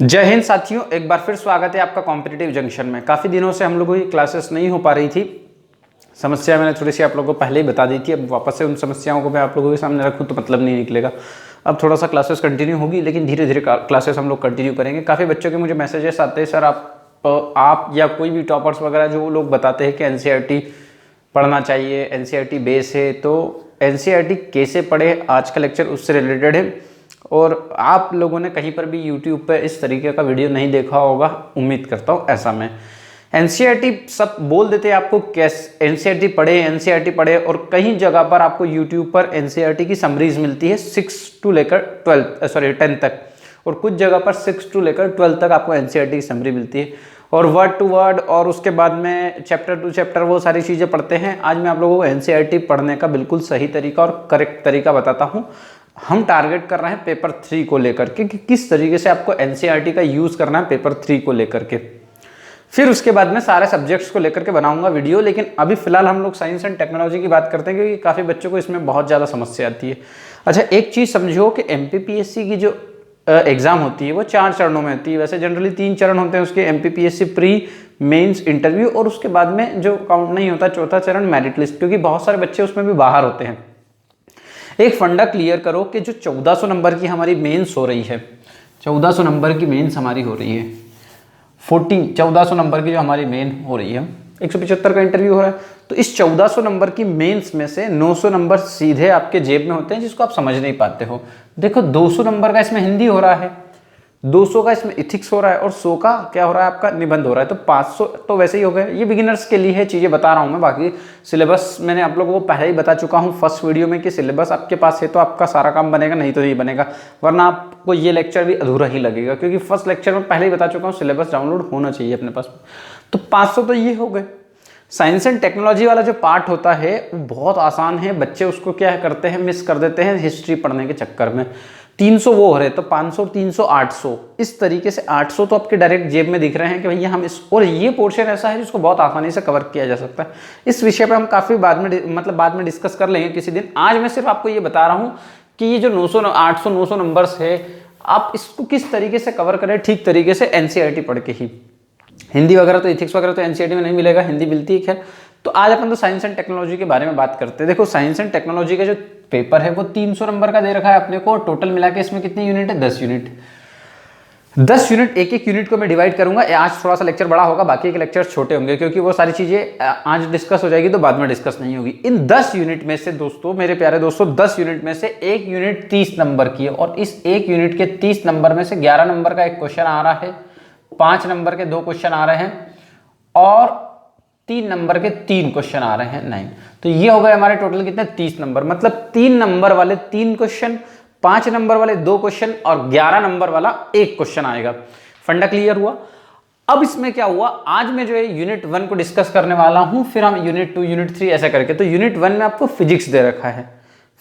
जय हिंद साथियों, एक बार फिर स्वागत है आपका कॉम्पिटिटिव जंक्शन में। काफ़ी दिनों से हम लोगों की क्लासेस नहीं हो पा रही थी। समस्या मैंने थोड़ी सी आप लोगों को पहले ही बता दी थी। अब वापस से उन समस्याओं को मैं आप लोगों के सामने रखूं तो मतलब नहीं निकलेगा। अब थोड़ा सा क्लासेस कंटिन्यू होगी, लेकिन धीरे धीरे क्लासेस हम लोग कंटिन्यू करेंगे। काफ़ी बच्चों के मुझे मैसेजेस आते हैं, सर आप या कोई भी टॉपर्स वगैरह जो लोग बताते हैं कि एनसीईआरटी पढ़ना चाहिए, एनसीईआरटी बेस है, तो एनसीईआरटी कैसे पढ़े, आज का लेक्चर उससे रिलेटेड है। और आप लोगों ने कहीं पर भी यूट्यूब पे इस तरीके का वीडियो नहीं देखा होगा, उम्मीद करता हूँ ऐसा मैं। एनसीईआरटी सब बोल देते हैं आपको कैसे एनसीईआरटी पढ़े, और कहीं जगह पर आपको यूट्यूब पर एनसीईआरटी की समरीज मिलती है 6 टू लेकर 10 तक, और कुछ जगह पर 6 टू लेकर 12 तक आपको एनसीईआरटी की समरी मिलती है, और वर्ड टू वर्ड, और उसके बाद में चैप्टर टू चैप्टर वो सारी चीज़ें पढ़ते हैं। आज मैं आप लोगों को एनसीईआरटी पढ़ने का बिल्कुल सही तरीका और करेक्ट तरीका बताता हूँ। हम टारगेट कर रहे हैं पेपर 3 को लेकर के कि किस तरीके से आपको एनसीईआरटी का यूज़ करना है पेपर 3 को लेकर के। फिर उसके बाद में सारे सब्जेक्ट्स को लेकर के बनाऊंगा वीडियो, लेकिन अभी फिलहाल हम लोग साइंस एंड टेक्नोलॉजी की बात करते हैं क्योंकि काफ़ी बच्चों को इसमें बहुत ज़्यादा समस्या आती है। अच्छा, एक चीज़ समझो कि एमपीपीएससी की जो एग्ज़ाम होती है वो 4 चरणों में होती है। वैसे जनरली 3 चरण होते हैं उसके, एमपीपीएससी प्री, मेंस, इंटरव्यू, और उसके बाद में जो काउंट नहीं होता चौथा चरण मेरिट लिस्ट, क्योंकि बहुत सारे बच्चे उसमें भी बाहर होते हैं। एक फंडा क्लियर करो कि जो 1400 नंबर की हमारी मेंस हो रही है, 1400 नंबर की मेंस हमारी हो रही है, 1400 नंबर की जो हमारी मेन हो रही है, 175 का इंटरव्यू हो रहा है, तो इस 1400 नंबर की मेंस में से 900 नंबर सीधे आपके जेब में होते हैं जिसको आप समझ नहीं पाते हो। देखो 200 नंबर का इसमें हिंदी हो रहा है, 200 का इसमें इथिक्स हो रहा है, और 100 का क्या हो रहा है आपका निबंध हो रहा है, तो 500 तो वैसे ही हो गए। ये बिगिनर्स के लिए है, चीज़ें बता रहा हूँ मैं। बाकी सिलेबस मैंने आप लोगों को पहले ही बता चुका हूँ फर्स्ट वीडियो में कि सिलेबस आपके पास है तो आपका सारा काम बनेगा, नहीं तो नहीं बनेगा, वरना आपको ये लेक्चर भी अधूरा ही लगेगा, क्योंकि फर्स्ट लेक्चर में पहले ही बता चुका हूँ सिलेबस डाउनलोड होना चाहिए अपने पास। तो 500 तो ये हो गए। साइंस एंड टेक्नोलॉजी वाला जो पार्ट होता है वो बहुत आसान है, बच्चे उसको क्या करते हैं, मिस कर देते हैं हिस्ट्री पढ़ने के चक्कर में। 300 वो हो रहे तो 500, 300, 800, इस तरीके से 800 तो आपके डायरेक्ट जेब में दिख रहे हैं कि भैया हम इस, और ये पोर्शन ऐसा है जिसको बहुत आसानी से कवर किया जा सकता है। इस विषय पे हम काफ़ी बाद में डिस्कस कर लेंगे किसी दिन। आज मैं सिर्फ आपको ये बता रहा हूँ कि ये जो 900, 800, 900 नंबर्स है, आप इसको किस तरीके से कवर करें ठीक तरीके से एनसीईआरटी पढ़ के ही। हिंदी वगैरह तो इथिक्स वगैरह तो एनसीईआरटी में नहीं मिलेगा, हिंदी मिलती है खैर। तो आज अपन तो साइंस एंड टेक्नोलॉजी के बारे में बात करते हैं। देखो साइंस एंड टेक्नोलॉजी का जो पेपर है वो 300 नंबर का दे रखा है अपने को। टोटल मिला के इसमें कितनी यूनिट है, 10 यूनिट। 10 यूनिट, एक एक यूनिट को मैं डिवाइड करूंगा। आज थोड़ा सा लेक्चर बड़ा होगा, बाकी के लेक्चर छोटे होंगे, क्योंकि वो सारी चीजें आज डिस्कस हो जाएगी तो बाद में डिस्कस नहीं होगी। इन 10 यूनिट में से दोस्तों, मेरे प्यारे दोस्तों, 10 यूनिट में से एक यूनिट 30 नंबर की है, और इस एक यूनिट के 30 नंबर में से 11 नंबर का एक क्वेश्चन आ रहा है, 5 नंबर के 2 क्वेश्चन आ रहे हैं, और 3 नंबर के 3 क्वेश्चन आ रहे हैं 9। तो ये हो गए हमारे टोटल कितने, 30 नंबर। मतलब 3 नंबर वाले 3 क्वेश्चन, 5 नंबर वाले 2 क्वेश्चन, और 11 नंबर वाला 1 क्वेश्चन आएगा। फंडा क्लियर हुआ। अब इसमें क्या हुआ, आज मैं जो है यूनिट 1 को डिस्कस करने वाला हूं, फिर हम यूनिट 2, यूनिट 3 ऐसा करके। तो यूनिट 1 में आपको फिजिक्स दे रखा है,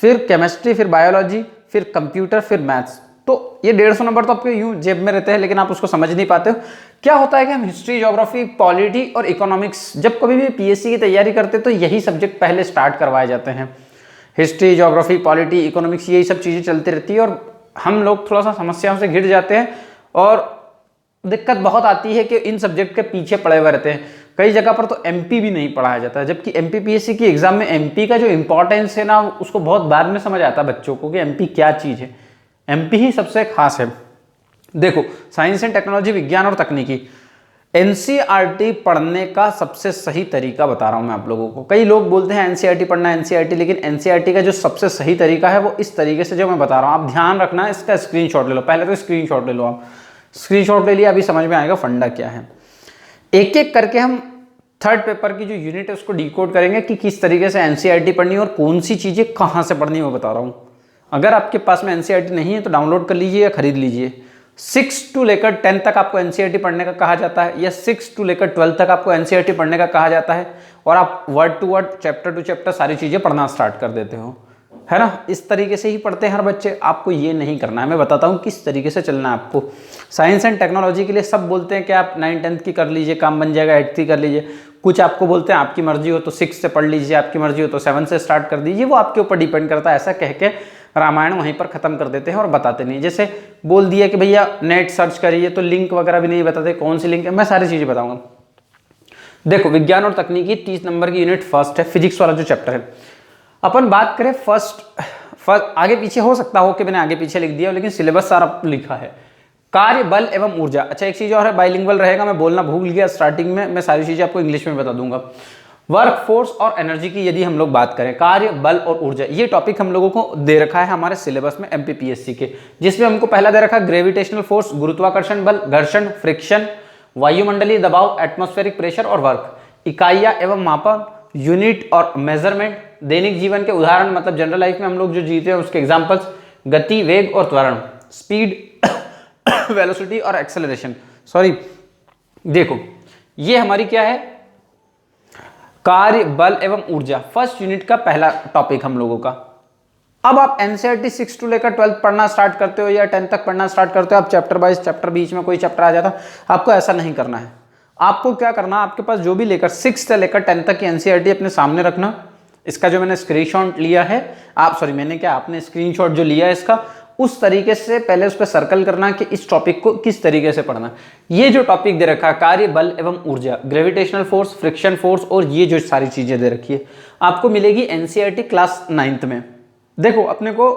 फिर केमिस्ट्री, फिर बायोलॉजी, फिर कंप्यूटर, फिर मैथ्स। तो ये 150 नंबर तो आपके यूं जेब में रहते हैं, लेकिन आप उसको समझ नहीं पाते हो। क्या होता है कि हम हिस्ट्री, ज्योग्राफी, पॉलिटी और इकोनॉमिक्स, जब कभी भी पीएससी की तैयारी करते तो यही सब्जेक्ट पहले स्टार्ट करवाए जाते हैं। हिस्ट्री, ज्योग्राफी, पॉलिटी, इकोनॉमिक्स, यही सब चीज़ें चलती रहती है, और हम लोग थोड़ा सा समस्याओं से घिर जाते हैं, और दिक्कत बहुत आती है कि इन सब्जेक्ट के पीछे पड़े हुए रहते हैं। कई जगह पर तो एमपी भी नहीं पढ़ाया जाता है, जबकि एमपीपीएससी की एग्जाम में एमपी का जो इंपॉर्टेंस है ना, उसको बहुत बाद में समझ आता है बच्चों को कि एमपी क्या चीज़ है। एमपी ही सबसे खास है। देखो साइंस एंड टेक्नोलॉजी, विज्ञान और तकनीकी, एनसीईआरटी पढ़ने का सबसे सही तरीका बता रहा हूं मैं आप लोगों को। कई लोग बोलते हैं एनसीईआरटी पढ़ना है, एनसीईआरटी, लेकिन एनसीईआरटी का जो सबसे सही तरीका है वो इस तरीके से जो मैं बता रहा हूं। आप ध्यान रखना, इसका स्क्रीनशॉट ले लो। पहले तो स्क्रीनशॉट ले लो आप। स्क्रीनशॉट ले लिया, अभी समझ में आएगा फंडा क्या है। एक एक करके हम थर्ड पेपर की जो यूनिट है उसको डिकोड करेंगे कि किस तरीके से एनसीईआरटी पढ़नी है और कौन सी चीजें कहां से पढ़नी है, वो बता रहा हूं। अगर आपके पास में एनसीईआरटी नहीं है तो डाउनलोड कर लीजिए या खरीद लीजिए। 6 टू लेकर 10 तक आपको एनसीईआरटी पढ़ने का कहा जाता है, या 6 टू लेकर 12 तक आपको एनसीईआरटी पढ़ने का कहा जाता है, और आप word to word, chapter to chapter सारी चीजें पढ़ना स्टार्ट कर देते हो, है ना। इस तरीके से ही पढ़ते हैं हर बच्चे। आपको ये नहीं करना है, मैं बताता हूँ किस तरीके से चलना है आपको। साइंस एंड टेक्नोलॉजी के लिए सब बोलते हैं कि आप 9, 10 की कर लीजिए, काम बन जाएगा, 8 की कर लीजिए। कुछ आपको बोलते हैं आपकी मर्जी हो तो 6 से पढ़ लीजिए, आपकी मर्जी हो तो 7 से स्टार्ट कर दीजिए, वो आपके ऊपर डिपेंड करता है। ऐसा कह के रामायण वहीं पर ख़त्म कर देते हैं और बताते नहीं। जैसे बोल दिया कि भैया नेट सर्च करिए तो लिंक वगैरह भी नहीं बताते, कौन सी लिंक है, मैं सारी चीज़ें बताऊंगा। देखो विज्ञान और तकनीकी 30 नंबर की यूनिट फर्स्ट है, फिजिक्स वाला जो चैप्टर है। अपन बात करें फर्स्ट आगे पीछे हो सकता हो कि मैंने आगे पीछे लिख दिया, लेकिन सिलेबस सारा लिखा है। कार्य, बल एवं ऊर्जा। अच्छा एक चीज़ और है, बाइलिंगुअल रहेगा, मैं बोलना भूल गया स्टार्टिंग में, मैं सारी चीज़ें आपको इंग्लिश में बता दूंगा। वर्क फोर्स और एनर्जी की यदि हम लोग बात करें, कार्य, बल और ऊर्जा, ये टॉपिक हम लोगों को दे रखा है हमारे सिलेबस में एमपीपीएससी के, जिसमें हमको पहला दे रखा है ग्रेविटेशनल फोर्स, गुरुत्वाकर्षण बल, घर्षण, फ्रिक्शन, वायुमंडलीय दबाव, एटमॉस्फेरिक प्रेशर और वर्क, इकाइयां एवं मापन, यूनिट और मेजरमेंट, दैनिक जीवन के उदाहरण, मतलब जनरल लाइफ में हम लोग जो जीते हैं उसके एग्जांपल्स, गति, वेग और त्वरण, स्पीड, वेलोसिटी और एक्सेलरेशन। सॉरी, देखो ये हमारी क्या है, कार्य, बल एवं ऊर्जा, फर्स्ट यूनिट का पहला टॉपिक हम लोगों का। अब आप एनसीईआरटी 6 टू लेकर 12 पढ़ना स्टार्ट करते हो या 10 तक पढ़ना स्टार्ट करते हो, आप चैप्टर वाइज, चैप्टर बीच में कोई चैप्टर आ जाता, आपको ऐसा नहीं करना है। आपको क्या करना, आपके पास जो भी लेकर 6 से लेकर 10 तक की एनसीईआरटी अपने सामने रखना। इसका जो मैंने स्क्रीनशॉट लिया है, आपने स्क्रीनशॉट जो लिया है इसका, उस तरीके से पहले उस पर सर्कल करना कि इस टॉपिक को किस तरीके से पढ़ना। ये जो टॉपिक दे रखा है कार्य, बल एवं ऊर्जा, ग्रेविटेशनल फोर्स, फ्रिक्शन फोर्स और ये जो सारी चीजें दे रखी है आपको मिलेगी एनसीईआरटी क्लास 9th में। देखो अपने को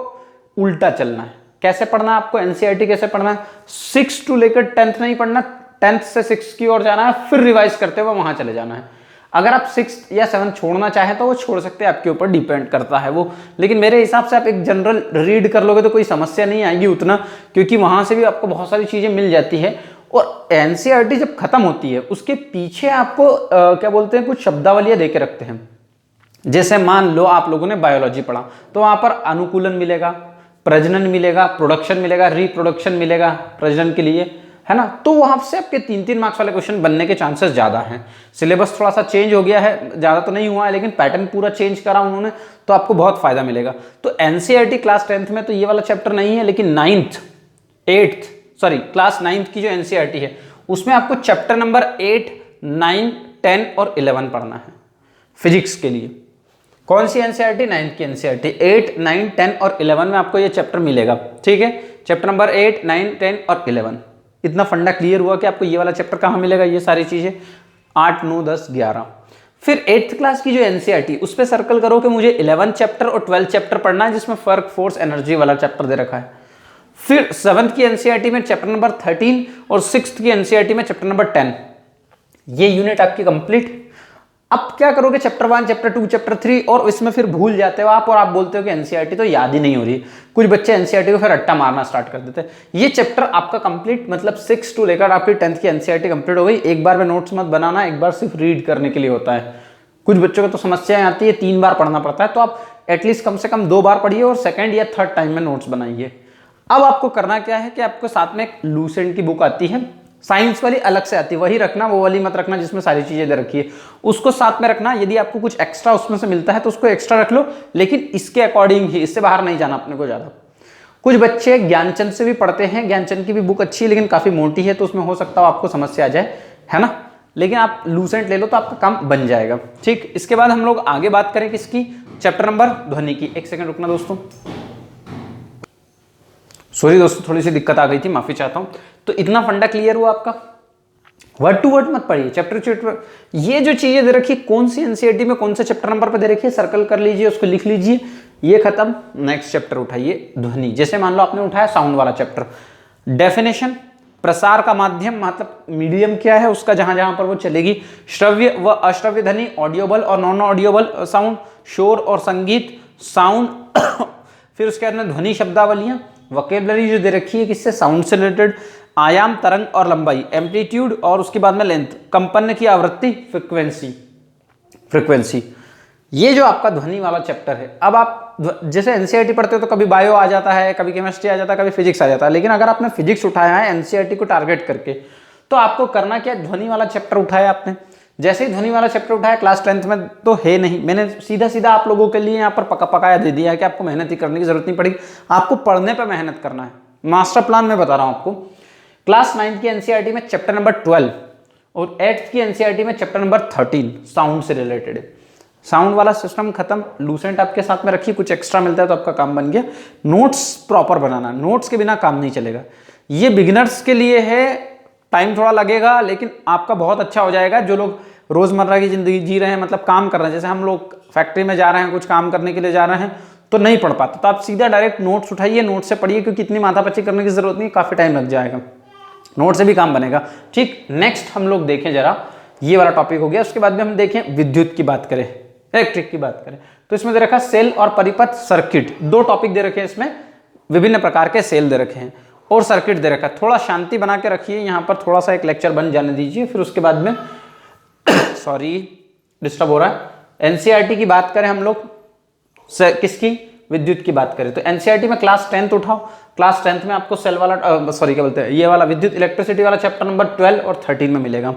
उल्टा चलना है, कैसे पढ़ना है आपको, एनसीईआरटी कैसे पढ़ना है, 6 टू लेकर 10th नहीं पढ़ना, 10th से 6 की ओर जाना है, फिर रिवाइज करते हुए वहां चले जाना है। अगर आप 6 या 7 छोड़ना चाहें तो वो छोड़ सकते हैं, आपके ऊपर डिपेंड करता है वो, लेकिन मेरे हिसाब से आप एक जनरल रीड कर लोगे तो कोई समस्या नहीं आएगी उतना, क्योंकि वहां से भी आपको बहुत सारी चीजें मिल जाती है। और एनसीईआरटी जब खत्म होती है उसके पीछे आपको क्या बोलते हैं, कुछ शब्दावलियां देके रखते हैं। जैसे मान लो आप लोगों ने बायोलॉजी पढ़ा तो वहां पर अनुकूलन मिलेगा, प्रजनन मिलेगा, प्रोडक्शन मिलेगा, रिप्रोडक्शन मिलेगा प्रजनन के लिए, है ना। तो वहां से आपके 3-3 मार्क्स वाले क्वेश्चन बनने के चांसेस ज्यादा हैं। सिलेबस थोड़ा सा चेंज हो गया है, ज्यादा तो नहीं हुआ है लेकिन पैटर्न पूरा चेंज करा उन्होंने, तो आपको बहुत फायदा मिलेगा। तो एनसीईआरटी क्लास 10th में तो ये वाला चैप्टर नहीं है, लेकिन क्लास 9th की जो एनसीईआरटी है उसमें आपको चैप्टर नंबर 8, 9, 10 और 11 पढ़ना है फिजिक्स के लिए। कौन सी एनसीईआरटी, 9th की एनसीईआरटी, 8, 9, 10 और 11 में आपको ये चैप्टर मिलेगा, ठीक है। चैप्टर नंबर 8, 9, 10 और 11, इतना फंडा क्लियर हुआ कि आपको ये वाला चैप्टर कहाँ मिलेगा, ये सारी चीजें 8, 9, 10, 11। फिर 8th क्लास की जो एनसीईआरटी उस पर सर्कल करो कि मुझे 11 चैप्टर और 12 चैप्टर पढ़ना है, जिसमें वर्क फोर्स एनर्जी वाला चैप्टर दे रखा है। फिर 7th की एनसीईआरटी में चैप्टर नंबर 13 और 6th की एनसीईआरटी में चैप्टर नंबर 10। ये यूनिट आपकी कंप्लीट। अब क्या करोगे, चैप्टर 1, चैप्टर 2, चैप्टर 3, और इसमें फिर भूल जाते हो आप और आप बोलते हो कि एनसीईआरटी तो याद ही नहीं हो रही। कुछ बच्चे एनसीईआरटी को फिर रट्टा मारना स्टार्ट कर देते हैं। ये चैप्टर आपका कंप्लीट, मतलब 6 टू लेकर आपकी 10th की एनसीईआरटी कंप्लीट हो गई। एक बार में नोट्स मत बनाना, एक बार सिर्फ रीड करने के लिए होता है। कुछ बच्चों को तो समस्याएं आती है, 3 बार पढ़ना पड़ता है, तो आप एटलीस्ट कम से कम 2 बार पढ़िए और सेकेंड या थर्ड टाइम में नोट्स बनाइए। अब आपको करना क्या है कि आपको साथ में एक लूसेंट की बुक आती है, साइंस वाली अलग से आती है, वही रखना, वो वाली मत रखना जिसमें सारी चीजें दे रखी है, उसको साथ में रखना। यदि आपको कुछ एक्स्ट्रा उसमें से मिलता है तो उसको एक्स्ट्रा रख लो, लेकिन इसके अकॉर्डिंग ही, इससे बाहर नहीं जाना अपने को ज्यादा। कुछ बच्चे ज्ञानचंद से भी पढ़ते हैं, ज्ञानचंद की भी बुक अच्छी है लेकिन काफी मोटी है, तो उसमें हो सकता हो आपको समस्या आ जाए, है ना। लेकिन आप लूसेंट ले लो तो आपका काम बन जाएगा, ठीक। इसके बाद हम लोग आगे बात करें किसकी, चैप्टर नंबर ध्वनि की। एक सेकंड रुकना दोस्तों, सॉरी दोस्तों थोड़ी सी दिक्कत आ गई थी, माफी चाहता हूं। तो इतना फंडा क्लियर हुआ आपका, वर्ड टू वर्ड मत पढ़िए, चैप्टर ये जो चीजें दे रखी है, कौन सी एनसीईआरटी में कौन से चैप्टर नंबर पर दे रखी है, सर्कल कर लीजिए, उसको लिख लीजिए, ये खत्म। नेक्स्ट चैप्टर उठाइए ध्वनि। जैसे मान लो आपने उठाया साउंड वाला चैप्टर, डेफिनेशन, प्रसार का माध्यम, मतलब मीडियम क्या है उसका, जहां जहां पर वो चलेगी, श्रव्य व अश्रव्य ध्वनि, ऑडियोबल और नॉन ऑडियोबल साउंड, शोर और संगीत साउंड। फिर उसके बाद में ध्वनि शब्दावलियां, वोकेबलरी जो दे रखी है किससे, साउंड से रिलेटेड, आयाम, तरंग और लंबाई, एम्पलीट्यूड, और उसके बाद में लेंथ, कंपन की आवृत्ति, फ्रीक्वेंसी। ये जो आपका ध्वनि वाला चैप्टर है। अब आप जैसे एनसीईआरटी पढ़ते हो तो कभी बायो आ जाता है, कभी केमिस्ट्री आ जाता है, कभी फिजिक्स आ जाता है, लेकिन अगर आपने फिजिक्स उठाया है एनसीईआरटी को टारगेट करके, तो आपको करना क्या, ध्वनि वाला चैप्टर उठाया आपने। जैसे ही ध्वनि वाला चैप्टर उठाया, क्लास 10th में तो है नहीं, मैंने सीधा सीधा आप लोगों के लिए यहाँ पर पकाया दे दिया है कि आपको मेहनत ही करने की जरूरत नहीं पड़ेगी, आपको पढ़ने पर मेहनत करना है। मास्टर प्लान में बता रहा हूँ आपको। क्लास 9th की एनसीईआरटी में चैप्टर नंबर 12 और 8th की एनसीईआरटी में चैप्टर नंबर 13 साउंड से रिलेटेड है। साउंड वाला सिस्टम खत्म, लूसेंट आपके साथ में रखिए, कुछ एक्स्ट्रा मिलता है तो आपका काम बन गया। नोट्स प्रॉपर बनाना, नोट्स के बिना काम नहीं चलेगा। ये बिगिनर्स के लिए है, टाइम थोड़ा लगेगा लेकिन आपका बहुत अच्छा हो जाएगा। जो लोग रोजमर्रा की जिंदगी जी रहे हैं, मतलब काम कर रहे हैं, जैसे हम लोग फैक्ट्री में जा रहे हैं, कुछ काम करने के लिए जा रहे हैं तो नहीं पढ़ पाते, तो आप सीधा डायरेक्ट नोट्स उठाइए, नोट से पढ़िए, क्योंकि इतनी माथापच्ची करने की जरूरत नहीं, काफी टाइम लग जाएगा, नोट से भी काम बनेगा। ठीक, नेक्स्ट हम लोग देखें जरा, ये वाला टॉपिक हो गया। उसके बाद में हम देखें विद्युत की बात करें, इलेक्ट्रिक की बात करें, तो इसमें दे रखा सेल और परिपथ सर्किट, दो टॉपिक दे रखे हैं इसमें, विभिन्न प्रकार के सेल दे रखे हैं और सर्किट दे रखा है। थोड़ा शांति बना के रखिए, यहाँ पर थोड़ा सा एक लेक्चर बन जाने दीजिए, फिर उसके बाद में सॉरी डिस्टर्ब हो रहा है। एनसीईआरटी की बात करें हम लोग, किसकी, विद्युत की बात करें तो एनसीईआरटी में क्लास 10th उठाओ, क्लास 10th में आपको सेल वाला सॉरी क्या बोलते हैं, ये वाला विद्युत इलेक्ट्रिसिटी वाला चैप्टर नंबर 12 और 13 में मिलेगा।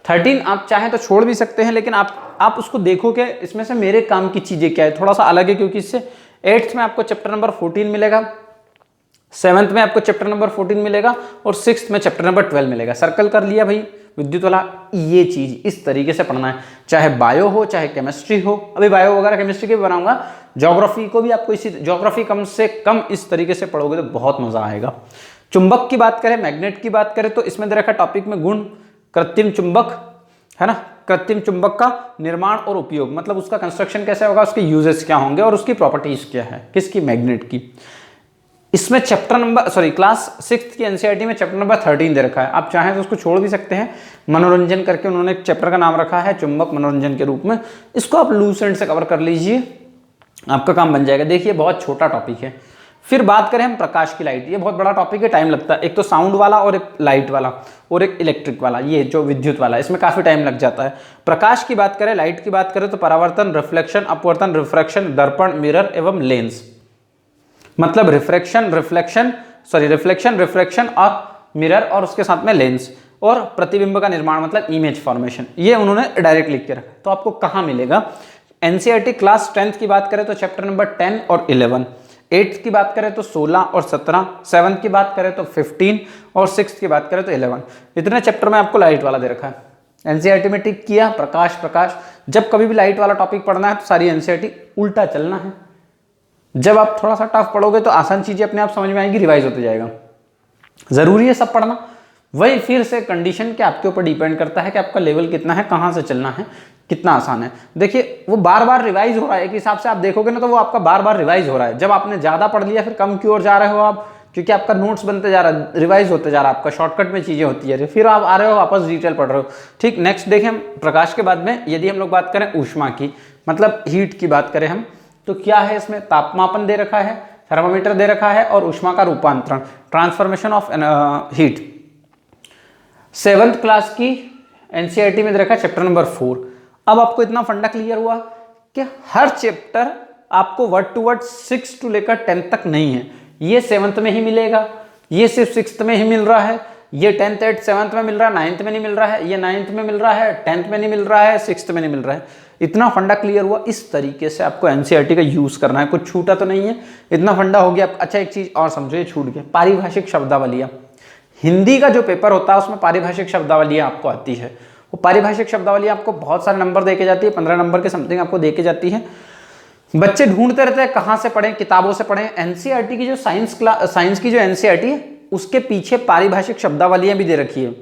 13 आप चाहें तो छोड़ भी सकते हैं, लेकिन आप उसको देखो कि इसमें से मेरे काम की चीजें क्या है, थोड़ा सा अलग है, क्योंकि इससे 8th में आपको चैप्टर नंबर 14 मिलेगा, 7th में आपको चैप्टर नंबर 14 मिलेगा और 6th में चैप्टर नंबर 12 मिलेगा। सर्कल कर लिया भाई, विद्युत वाला ये चीज इस तरीके से पढ़ना है, चाहे बायो हो चाहे केमिस्ट्री हो। अभी बायो वगैरह केमिस्ट्री के भी बनाऊंगा, ज्योग्राफी को भी आपको इसी, ज्योग्राफी कम से कम इस तरीके से पढ़ोगे तो बहुत मजा आएगा। चुंबक की बात करें, मैग्नेट की बात करें तो इसमें दे रखा टॉपिक में गुण, कृत्रिम चुंबक है ना, कृत्रिम चुंबक का निर्माण और उपयोग, मतलब उसका कंस्ट्रक्शन कैसे होगा, उसके यूजेस क्या होंगे और उसकी प्रॉपर्टीज क्या है, किसकी, मैग्नेट की। इसमें चैप्टर नंबर क्लास 6th की एनसीईआरटी में चैप्टर नंबर 13 दे रखा है, आप चाहें तो उसको छोड़ भी सकते हैं, मनोरंजन करके उन्होंने एक चैप्टर का नाम रखा है चुंबक मनोरंजन के रूप में, इसको आप लूसेंट से कवर कर लीजिए, आपका काम बन जाएगा। देखिए बहुत छोटा टॉपिक है। फिर बात करें हम प्रकाश की लाइट, ये बहुत बड़ा टॉपिक है, टाइम लगता है, एक तो साउंड वाला और एक लाइट वाला और एक इलेक्ट्रिक वाला, ये जो विद्युत वाला, इसमें काफी टाइम लग जाता है। प्रकाश की बात करें, लाइट की बात करें तो परावर्तन, रिफ्लेक्शन, अपवर्तन, रिफ्रैक्शन, दर्पण, मिरर एवं लेंस, मतलब रिफ्रैक्शन, रिफ्लेक्शन और मिरर और उसके साथ में लेंस, और प्रतिबिंब का निर्माण मतलब इमेज फॉर्मेशन, ये उन्होंने डायरेक्ट लिख के रखा। तो आपको कहाँ मिलेगा, एनसीईआरटी क्लास 10th की बात करें तो चैप्टर नंबर 10 और 11, 8th की बात करें तो 16 और 17, 7th की बात करें तो 15 और 6th की बात करें तो 11, इतने चैप्टर में आपको लाइट वाला दे रखा है। एनसीईआरटी में टिक किया प्रकाश, जब कभी भी लाइट वाला टॉपिक पढ़ना है तो सारी एनसीईआरटी उल्टा चलना है। जब आप थोड़ा सा टफ पढ़ोगे तो आसान चीजें अपने आप समझ में आएंगी, रिवाइज होते जाएगा। जरूरी है सब पढ़ना, वही फिर से कंडीशन के आपके ऊपर डिपेंड करता है कि आपका लेवल कितना है, कहाँ से चलना है, कितना आसान है। देखिए वो बार बार रिवाइज हो रहा है, एक हिसाब से आप देखोगे ना तो वो आपका बार बार रिवाइज हो रहा है। जब आपने ज्यादा पढ़ लिया फिर कम की ओर जा रहे हो आप, क्योंकि आपका नोट्स बनते जा रहा है, रिवाइज होते जा रहा है, आपका शॉर्टकट में चीजें होती है, फिर आप आ रहे हो वापस डिटेल पढ़ रहे हो। ठीक, नेक्स्ट देखें हम प्रकाश के बाद में, यदि हम लोग बात करें ऊष्मा की, मतलब हीट की बात करें हम, तो क्या है इसमें, तापमापन दे रखा है, थर्मामीटर दे रखा है और ऊष्मा का रूपांतरण, transformation of heat. 7th class की एनसीईआरटी में दे रखा है चैप्टर नंबर 4। अब आपको इतना फंडा क्लियर हुआ कि हर चैप्टर आपको वर्ड टू वर्ड 6 to लेकर 10 तक नहीं है, ये 7th में ही मिलेगा, ये सिर्फ 6th में ही मिल रहा है, ये 10th 8th 7th में मिल रहा है, 9th में नहीं मिल रहा है, ये 9th में मिल रहा है, 10th में नहीं मिल रहा है, 6th में नहीं मिल रहा है। इतना फंडा क्लियर हुआ, इस तरीके से आपको एनसीईआरटी का यूज करना है, कुछ छूटा तो नहीं है, इतना फंडा हो गया। अच्छा एक चीज और समझो, ये छूट गया, पारिभाषिक शब्दावलियां। हिंदी का जो पेपर होता है उसमें पारिभाषिक शब्दावलियां आपको आती है, वो पारिभाषिक शब्दावलियां आपको बहुत सारे नंबर देके जाती है, 15 नंबर के समथिंग आपको देके जाती है। बच्चे ढूंढते रहते हैं कहाँ से पढ़ें, किताबों से पढ़ें। एनसीईआरटी की जो साइंस की जो एनसीईआरटी है उसके पीछे पारिभाषिक शब्दावलियां भी दे रखी है।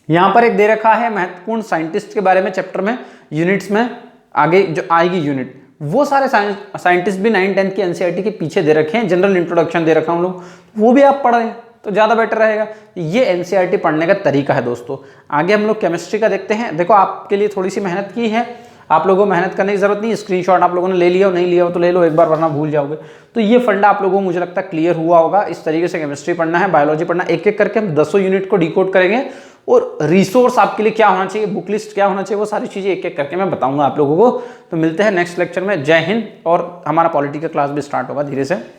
यहां पर एक दे रखा है महत्वपूर्ण साइंटिस्ट के बारे में, चैप्टर में, यूनिट्स में आगे जो आएगी यूनिट, वो सारे साइंटिस्ट भी 9th 10th की एनसीईआरटी के पीछे दे रखे हैं, जनरल इंट्रोडक्शन दे रखा हम लोग, वो भी आप पढ़ें तो ज्यादा बेटर रहेगा। ये एनसीईआरटी पढ़ने का तरीका है दोस्तों। आगे हम लोग केमिस्ट्री का देखते हैं। देखो आपके लिए थोड़ी सी मेहनत की है, आप लोगों को मेहनत करने की जरूरत नहीं, स्क्रीनशॉट आप लोगों ने ले लिया हो, नहीं लिया हो तो ले लो एक बार, वरना भूल जाओगे। तो ये फंडा आप लोगों को मुझे लगता है क्लियर हुआ होगा। इस तरीके से केमिस्ट्री पढ़ना है, बायोलॉजी पढ़ना, एक एक करके हम 10 यूनिट को डिकोड करेंगे और रिसोर्स आपके लिए क्या होना चाहिए, बुक लिस्ट क्या होना चाहिए, वो सारी चीजें एक एक करके मैं बताऊंगा आप लोगों को। तो मिलते हैं नेक्स्ट लेक्चर में। जय हिंद। और हमारा पॉलिटी का क्लास भी स्टार्ट होगा धीरे से।